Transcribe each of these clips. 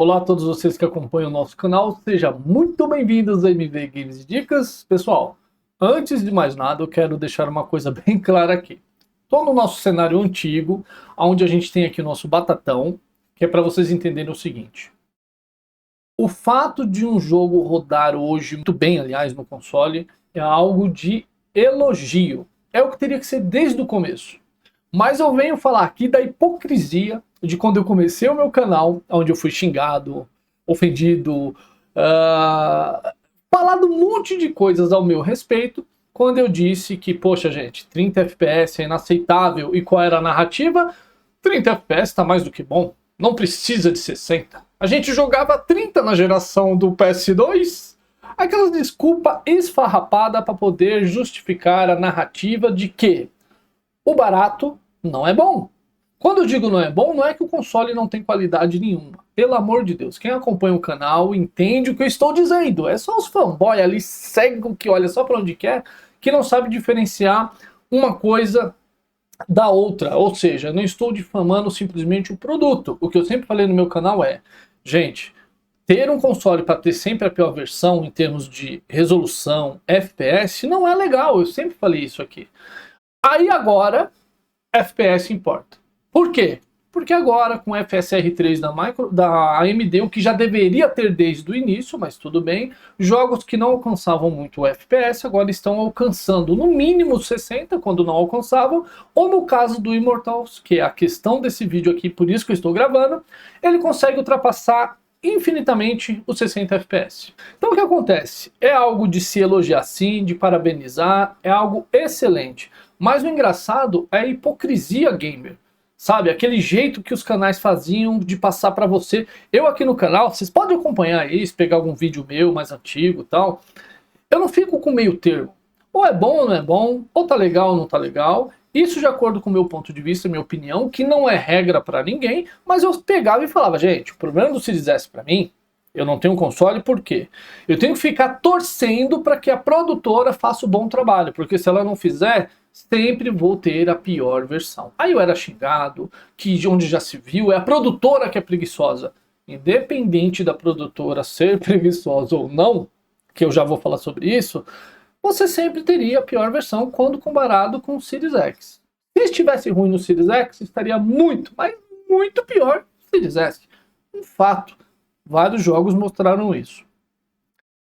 Olá a todos vocês que acompanham o nosso canal, sejam muito bem-vindos a MV Games Dicas. Pessoal, antes de mais nada eu quero deixar uma coisa bem clara aqui. Estou no nosso cenário antigo, onde a gente tem aqui o nosso batatão, que é para vocês entenderem o seguinte. O fato de um jogo rodar hoje, muito bem aliás, no console, é algo de elogio. É o que teria que ser desde o começo. Mas eu venho falar aqui da hipocrisia de quando eu comecei o meu canal, onde eu fui xingado, ofendido, falado um monte de coisas ao meu respeito, quando eu disse que, poxa gente, 30 FPS é inaceitável. E qual era a narrativa? 30 FPS tá mais do que bom, não precisa de 60. A gente jogava 30 na geração do PS2, aquelas desculpa esfarrapada para poder justificar a narrativa de que o barato não é bom. Quando eu digo não é bom, não é que o console não tem qualidade nenhuma. Pelo amor de Deus, quem acompanha o canal entende o que eu estou dizendo. É só os fanboys ali cegos que olha só para onde quer, que não sabe diferenciar uma coisa da outra. Ou seja, eu não estou difamando simplesmente o produto. O que eu sempre falei no meu canal é, gente, ter um console para ter sempre a pior versão em termos de resolução, FPS, não é legal. Eu sempre falei isso aqui. Aí agora, FPS importa. Por quê? Porque agora com o FSR 3 da AMD, o que já deveria ter desde o início, mas tudo bem, jogos que não alcançavam muito o FPS agora estão alcançando no mínimo 60 quando não alcançavam, ou no caso do Immortals, que é a questão desse vídeo aqui, por isso que eu estou gravando, ele consegue ultrapassar infinitamente os 60 FPS. Então o que acontece? É algo de se elogiar sim, de parabenizar, é algo excelente. Mas o engraçado é a hipocrisia gamer. Sabe, aquele jeito que os canais faziam de passar pra você. Eu aqui no canal, vocês podem acompanhar isso, pegar algum vídeo meu mais antigo e tal. Eu não fico com meio termo. Ou é bom ou não é bom, ou tá legal ou não tá legal. Isso de acordo com o meu ponto de vista, minha opinião, que não é regra pra ninguém, mas eu pegava e falava, gente, o problema do Series S pra mim, eu não tenho um console, por quê? Eu tenho que ficar torcendo para que a produtora faça o bom trabalho, porque se ela não fizer, sempre vou ter a pior versão. Aí eu era xingado, que onde já se viu, é a produtora que é preguiçosa. Independente da produtora ser preguiçosa ou não, que eu já vou falar sobre isso, você sempre teria a pior versão quando comparado com o Series X. Se estivesse ruim no Series X, estaria muito, mas muito pior no Series S. Um fato. Vários jogos mostraram isso.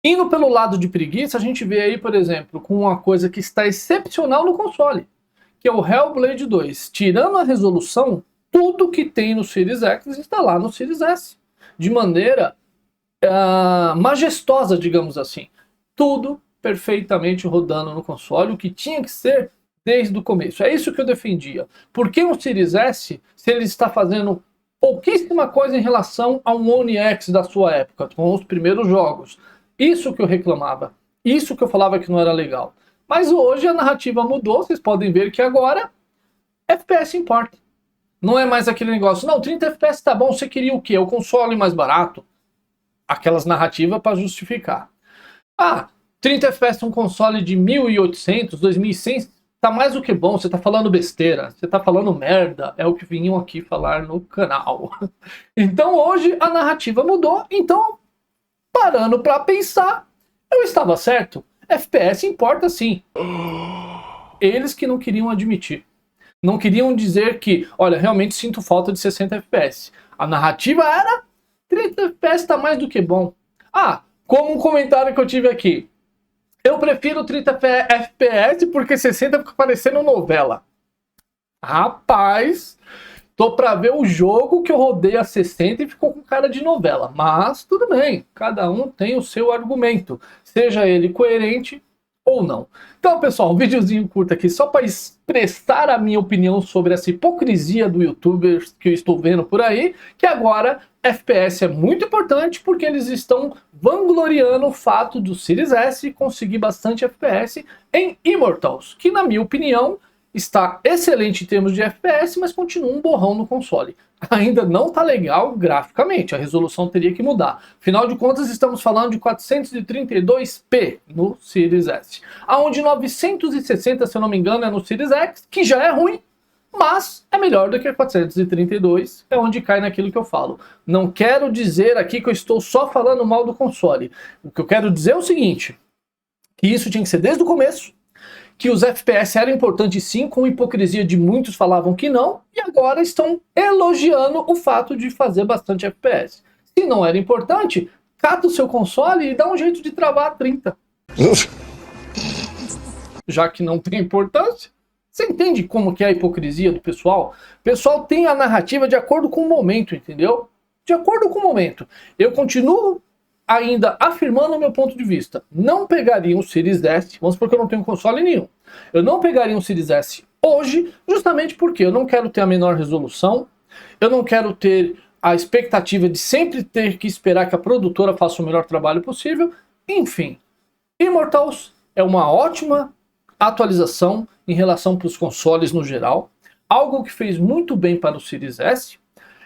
Indo pelo lado de preguiça, a gente vê aí, por exemplo, com uma coisa que está excepcional no console, que é o Hellblade 2. Tirando a resolução, tudo que tem no Series X está lá no Series S. De maneira majestosa, digamos assim. Tudo perfeitamente rodando no console, o que tinha que ser desde o começo. É isso que eu defendia. Por que o Series S, se ele está fazendo pouquíssima coisa em relação ao One X da sua época, com os primeiros jogos? Isso que eu reclamava, isso que eu falava que não era legal. Mas hoje a narrativa mudou, vocês podem ver que agora FPS importa. Não é mais aquele negócio, não, 30 FPS tá bom, você queria o quê? O console mais barato? Aquelas narrativas para justificar. Ah, 30 FPS um console de 1.800, 2.100, tá mais do que bom, você tá falando besteira, você tá falando merda, é o que vinham aqui falar no canal. Então hoje a narrativa mudou, então parando pra pensar, eu estava certo, FPS importa sim. Eles que não queriam admitir. Não queriam dizer que, olha, realmente sinto falta de 60 FPS. A narrativa era 30 FPS tá mais do que bom. Ah, como um comentário que eu tive aqui. Eu prefiro 30 FPS porque 60 fica parecendo novela. Rapaz, tô pra ver o jogo que eu rodei a 60 e ficou com cara de novela. Mas tudo bem, cada um tem o seu argumento, seja ele coerente ou não. Então, pessoal, um videozinho curto aqui só para expressar a minha opinião sobre essa hipocrisia do youtuber que eu estou vendo por aí, que agora FPS é muito importante porque eles estão vangloriando o fato do Series S conseguir bastante FPS em Immortals, que na minha opinião está excelente em termos de FPS, mas continua um borrão no console. Ainda não está legal graficamente, a resolução teria que mudar. Afinal de contas, estamos falando de 432p no Series S. Aonde 960, se eu não me engano, é no Series X, que já é ruim. mas é melhor do que 432, é onde cai naquilo que eu falo. Não quero dizer aqui que eu estou só falando mal do console. O que eu quero dizer é o seguinte, que isso tinha que ser desde o começo, que os FPS eram importantes sim, com hipocrisia de muitos falavam que não, e agora estão elogiando o fato de fazer bastante FPS. Se não era importante, cata o seu console e dá um jeito de travar a 30. Já que não tem importância. Você entende como que é a hipocrisia do pessoal? O pessoal tem a narrativa de acordo com o momento, entendeu? De acordo com o momento. Eu continuo ainda afirmando o meu ponto de vista. Não pegaria um Series S, vamos supor que eu não tenho console nenhum. Eu não pegaria um Series S hoje, justamente porque eu não quero ter a menor resolução, eu não quero ter a expectativa de sempre ter que esperar que a produtora faça o melhor trabalho possível. Enfim, Immortals é uma ótima atualização em relação para os consoles no geral, algo que fez muito bem para o Series S.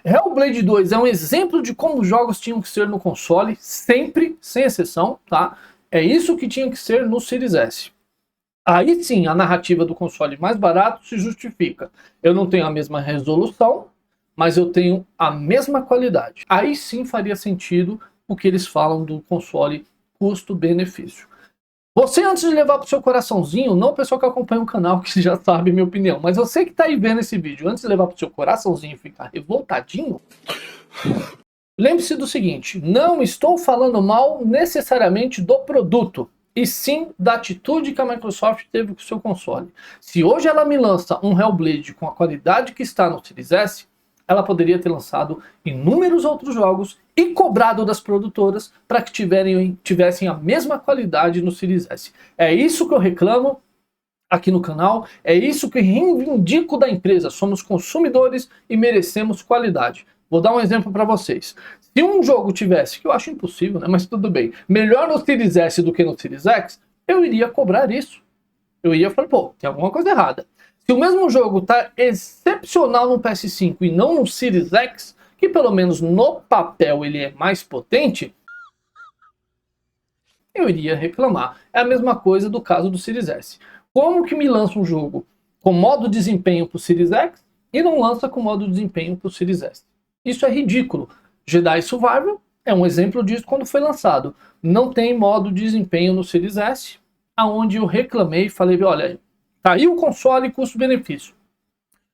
Hellblade 2 é um exemplo de como os jogos tinham que ser no console, sempre, sem exceção, tá? É isso que tinha que ser no Series S. Aí sim, a narrativa do console mais barato se justifica. Eu não tenho a mesma resolução, mas eu tenho a mesma qualidade. Aí sim faria sentido o que eles falam do console custo-benefício. Você, antes de levar pro seu coraçãozinho, não o pessoal que acompanha o canal, que já sabe minha opinião, mas você que tá aí vendo esse vídeo, antes de levar pro seu coraçãozinho e ficar revoltadinho, lembre-se do seguinte, não estou falando mal necessariamente do produto, e sim da atitude que a Microsoft teve com o seu console. Se hoje ela me lança um Hellblade com a qualidade que está no Series S, ela poderia ter lançado inúmeros outros jogos e cobrado das produtoras para que tivessem a mesma qualidade no Series S. É isso que eu reclamo aqui no canal, é isso que reivindico da empresa. Somos consumidores e merecemos qualidade. Vou dar um exemplo para vocês. Se um jogo tivesse, que eu acho impossível, né, mas tudo bem, melhor no Series S do que no Series X, eu iria cobrar isso. Eu ia falar, pô, tem alguma coisa errada. Se o mesmo jogo está excepcional no PS5 e não no Series X, que pelo menos no papel ele é mais potente, eu iria reclamar. É a mesma coisa do caso do Series S. Como que me lança um jogo com modo desempenho para o Series X e não lança com modo desempenho para o Series S? Isso é ridículo. Jedi Survival é um exemplo disso quando foi lançado. Não tem modo desempenho no Series S, aonde eu reclamei e falei, olha, tá aí o console custo-benefício.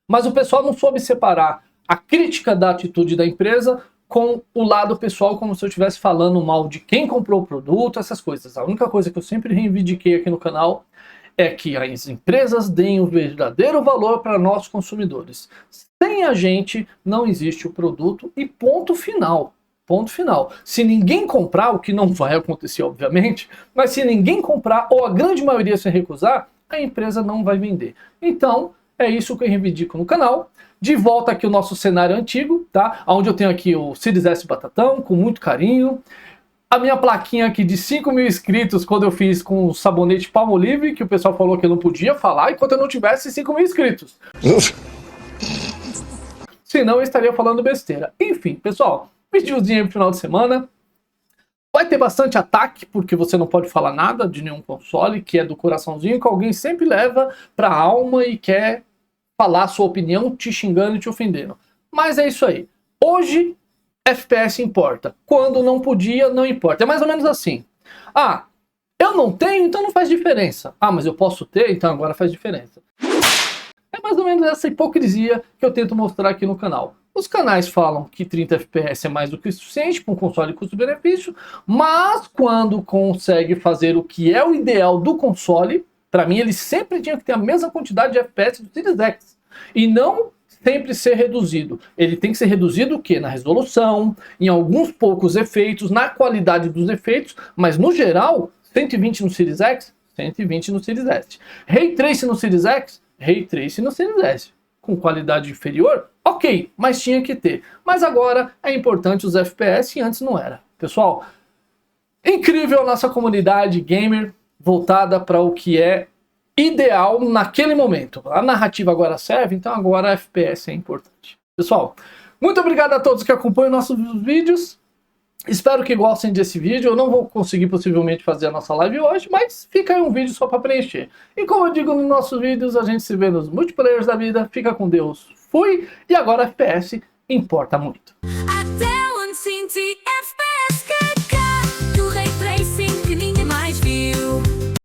Mas o pessoal não soube separar a crítica da atitude da empresa com o lado pessoal, como se eu estivesse falando mal de quem comprou o produto, essas coisas. A única coisa que eu sempre reivindiquei aqui no canal é que as empresas deem o verdadeiro valor para nós consumidores. Sem a gente, não existe o produto e ponto final. Ponto final. Se ninguém comprar, o que não vai acontecer, obviamente, mas se ninguém comprar, ou a grande maioria se recusar, a empresa não vai vender. Então, é isso que eu reivindico no canal. De volta aqui o nosso cenário antigo, tá? Onde eu tenho aqui o Series S Batatão, com muito carinho. A minha plaquinha aqui de 5.000 inscritos, quando eu fiz com o sabonete Palmolive, que o pessoal falou que eu não podia falar enquanto eu não tivesse 5.000 inscritos. Senão eu estaria falando besteira. Enfim, pessoal, videozinho pro final de semana. Vai ter bastante ataque, porque você não pode falar nada de nenhum console, que é do coraçãozinho, que alguém sempre leva pra alma e quer falar a sua opinião, te xingando e te ofendendo. Mas é isso aí. Hoje, FPS importa. Quando não podia, não importa. É mais ou menos assim. Ah, eu não tenho, então não faz diferença. Ah, mas eu posso ter, então agora faz diferença. É mais ou menos essa hipocrisia que eu tento mostrar aqui no canal. Os canais falam que 30 FPS é mais do que o suficiente para um console custo-benefício, mas quando consegue fazer o que é o ideal do console, para mim ele sempre tinha que ter a mesma quantidade de FPS do Series X. E não sempre ser reduzido. Ele tem que ser reduzido o quê? Na resolução, em alguns poucos efeitos, na qualidade dos efeitos, mas no geral, 120 no Series X, 120 no Series S. Ray Tracing no Series X, Ray Tracing no Series S. Com qualidade inferior? Ok, mas tinha que ter. Mas agora é importante os FPS e antes não era. Pessoal, incrível a nossa comunidade gamer voltada para o que é ideal naquele momento. A narrativa agora serve, então agora a FPS é importante. Pessoal, muito obrigado a todos que acompanham nossos vídeos. Espero que gostem desse vídeo. Eu não vou conseguir possivelmente fazer a nossa live hoje, mas fica aí um vídeo só para preencher. E como eu digo nos nossos vídeos, a gente se vê nos multiplayers da vida. Fica com Deus. Fui! E agora FPS importa muito.